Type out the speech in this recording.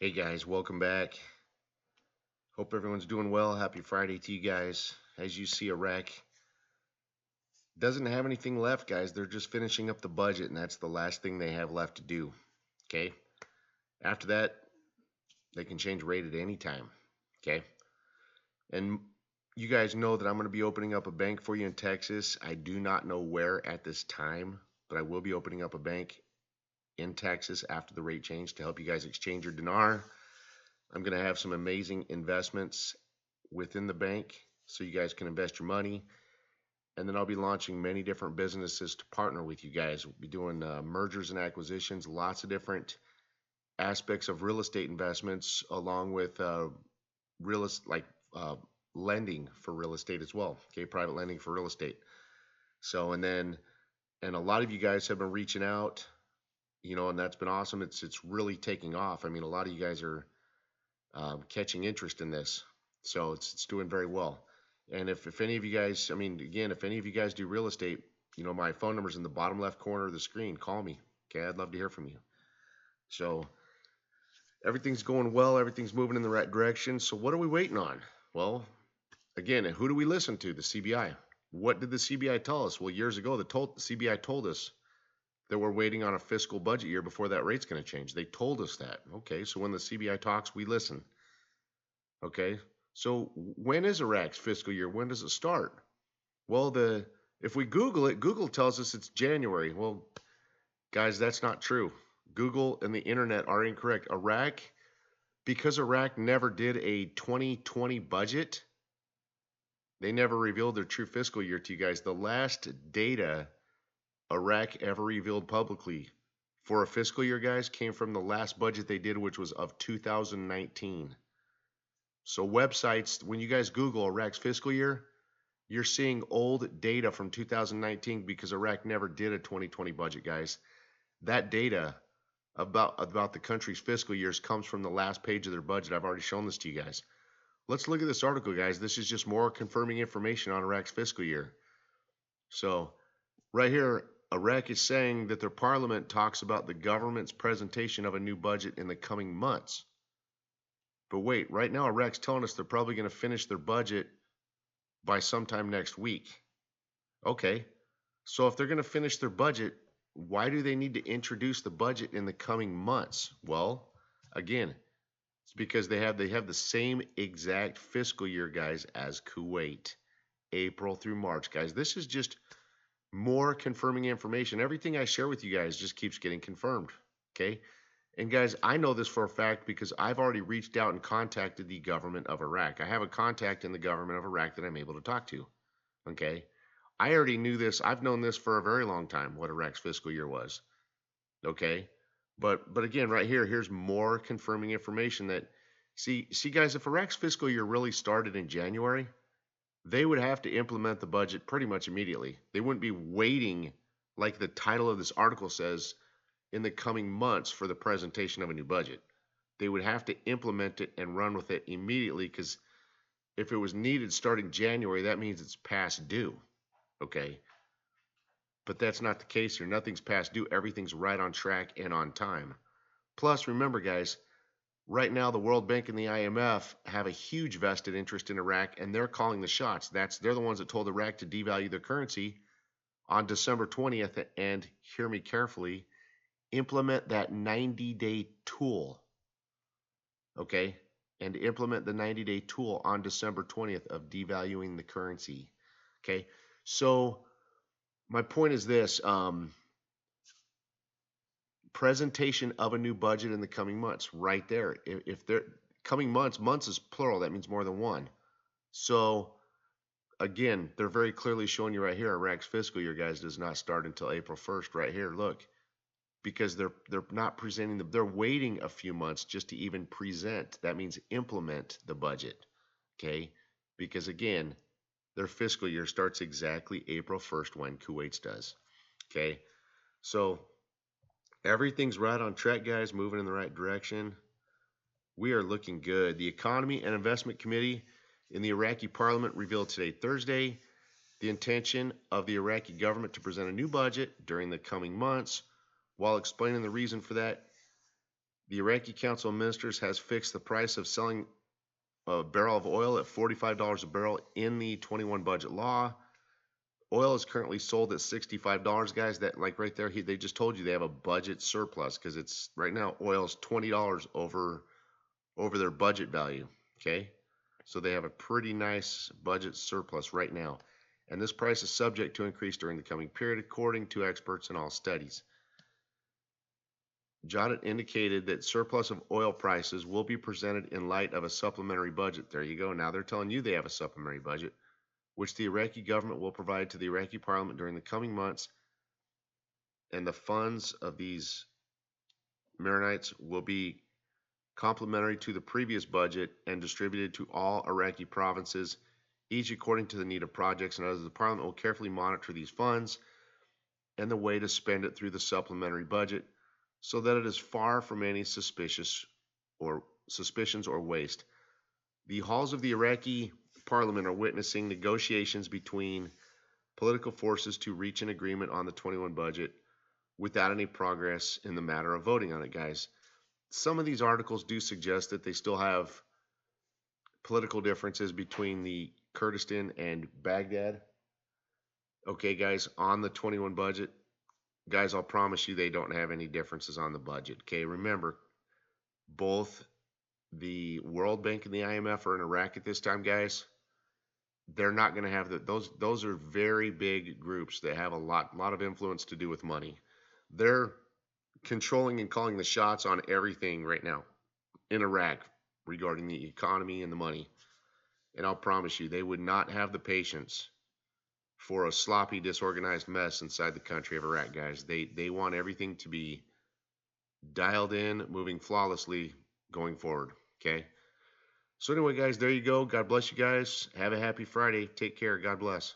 Hey guys, welcome back. Hope everyone's doing well. Happy Friday to you guys. As you see, Iraq doesn't have anything left, guys. They're just finishing up the budget, and that's the last thing they have left to do. Okay. After that, they can change rate at any time. Okay. And you guys know that I'm going to be opening up a bank for you in Texas. I do not know where at this time, but I will be opening up a bank in Texas after the rate change to help you guys exchange your dinar. I'm going to have some amazing investments within the bank so you guys can invest your money. And then I'll be launching many different businesses to partner with you guys. We'll be doing mergers and acquisitions, lots of different aspects of real estate investments, along with uh, lending for real estate as well. Okay, private lending for real estate. So and a lot of you guys have been reaching out, and that's been awesome. It's really taking off. I mean, a lot of you guys are catching interest in this, so it's doing very well. And if any of you guys, I mean, again, if any of you guys do real estate, my phone number's in the bottom left corner of the screen. Call me. Okay, I'd love to hear from you. So everything's going well. Everything's moving in the right direction. So what are we waiting on? Well, again, who do we listen to? The CBI. What did the CBI tell us? Well, years ago, the CBI told us that we're waiting on a fiscal budget year before that rate's going to change. They told us that. Okay, so when the CBI talks, we listen. Okay, so when is Iraq's fiscal year? When does it start? Well, if we Google it, Google tells us it's January. Well, guys, that's not true. Google and the internet are incorrect. Because Iraq never did a 2020 budget, they never revealed their true fiscal year to you guys. The last data Iraq ever revealed publicly for a fiscal year, guys, came from the last budget they did, which was of 2019. So websites, when you guys Google Iraq's fiscal year, you're seeing old data from 2019 because Iraq never did a 2020 budget, guys. That data about the country's fiscal years comes from the last page of their budget. I've already shown this to you guys. Let's look at this article, guys. This is just more confirming information on Iraq's fiscal year. So right here, Iraq is saying that their parliament talks about the government's presentation of a new budget in the coming months. But wait, right now Iraq's telling us they're probably going to finish their budget by sometime next week. Okay, so if they're going to finish their budget, why do they need to introduce the budget in the coming months? Well, again, it's because they have the same exact fiscal year, guys, as Kuwait, April through March, guys. This is just more confirming information. Everything I share with you guys just keeps getting confirmed. Okay. And guys, I know this for a fact because I've already reached out and contacted the government of Iraq. I have a contact in the government of Iraq that I'm able to talk to. Okay. I already knew this. I've known this for a very long time, what Iraq's fiscal year was. Okay. But again, right here, here's more confirming information that, see guys, if Iraq's fiscal year really started in January, they would have to implement the budget pretty much immediately. They wouldn't be waiting, like the title of this article says, in the coming months for the presentation of a new budget. They would have to implement it and run with it immediately, because if it was needed starting January, that means it's past due. Okay. But that's not the case here. Nothing's past due. Everything's right on track and on time. Plus, remember, guys, right now the World Bank and the IMF have a huge vested interest in Iraq, and they're calling the shots. They're the ones that told Iraq to devalue their currency on December 20th, and hear me carefully, implement that 90-day tool, okay? And implement the 90-day tool on December 20th of devaluing the currency, okay? So my point is this, presentation of a new budget in the coming months, right there. If they're coming months is plural, that means more than one. So again, they're very clearly showing you right here, Iraq's fiscal year, guys, does not start until April 1st, right here, look. Because they're not presenting they're waiting a few months just to even present. That means implement the budget, okay? Because again, their fiscal year starts exactly April 1st when Kuwait's does, okay? So everything's right on track, guys, moving in the right direction. We are looking good. The Economy and Investment Committee in the Iraqi Parliament revealed today, Thursday, the intention of the Iraqi government to present a new budget during the coming months. While explaining the reason for that, The Iraqi Council of Ministers has fixed the price of selling a barrel of oil at $45 a barrel in the 21 budget law. Oil is currently sold at $65, guys. That, like right there, they just told you they have a budget surplus because it's right now oil is $20 over their budget value. Okay, so they have a pretty nice budget surplus right now, and this price is subject to increase during the coming period, according to experts in all studies. Jodit indicated that surplus of oil prices will be presented in light of a supplementary budget. There you go. Now they're telling you they have a supplementary budget, which the Iraqi government will provide to the Iraqi parliament during the coming months, and the funds of these Maronites will be complementary to the previous budget and distributed to all Iraqi provinces, each according to the need of projects and others. The parliament will carefully monitor these funds and the way to spend it through the supplementary budget so that it is far from any suspicions or waste. The halls of the Iraqi parliament are witnessing negotiations between political forces to reach an agreement on the 21 budget without any progress in the matter of voting on it, guys. Some of these articles do suggest that they still have political differences between the Kurdistan and Baghdad. Okay, guys, on the 21 budget, guys, I'll promise you they don't have any differences on the budget. Okay, remember, both the World Bank and the IMF are in Iraq at this time, guys. They're not going to have those are very big groups that have a lot of influence to do with money. They're controlling and calling the shots on everything right now in Iraq regarding the economy and the money. And I'll promise you, they would not have the patience for a sloppy, disorganized mess inside the country of Iraq, guys. They want everything to be dialed in, moving flawlessly going forward. Okay. So anyway, guys, there you go. God bless you guys. Have a happy Friday. Take care. God bless.